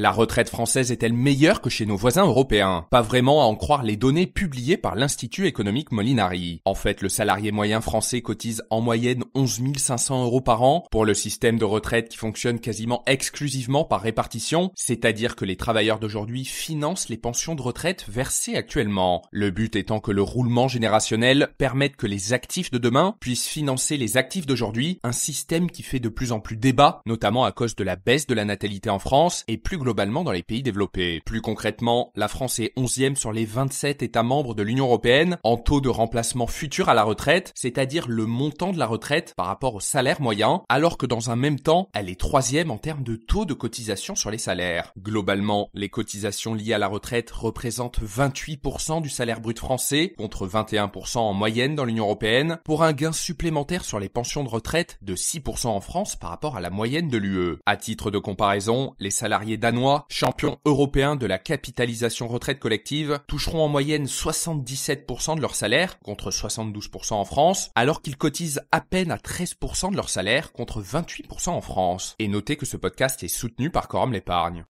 La retraite française est-elle meilleure que chez nos voisins européens? Pas vraiment à en croire les données publiées par l'Institut économique Molinari. En fait, le salarié moyen français cotise en moyenne 11 500 € par an pour le système de retraite qui fonctionne quasiment exclusivement par répartition, c'est-à-dire que les travailleurs d'aujourd'hui financent les pensions de retraite versées actuellement. Le but étant que le roulement générationnel permette que les actifs de demain puissent financer les actifs d'aujourd'hui, un système qui fait de plus en plus débat, notamment à cause de la baisse de la natalité en France et plus globalement dans les pays développés. Plus concrètement, la France est 11e sur les 27 États membres de l'Union européenne en taux de remplacement futur à la retraite, c'est-à-dire le montant de la retraite par rapport au salaire moyen, alors que dans un même temps, elle est 3e en termes de taux de cotisation sur les salaires. Globalement, les cotisations liées à la retraite représentent 28% du salaire brut français, contre 21% en moyenne dans l'Union européenne, pour un gain supplémentaire sur les pensions de retraite de 6% en France par rapport à la moyenne de l'UE. À titre de comparaison, les salariés danois, champions européens de la capitalisation retraite collective, toucheront en moyenne 77% de leur salaire, contre 72% en France, alors qu'ils cotisent à peine à 13% de leur salaire, contre 28% en France. Et notez que ce podcast est soutenu par Quorum l'épargne.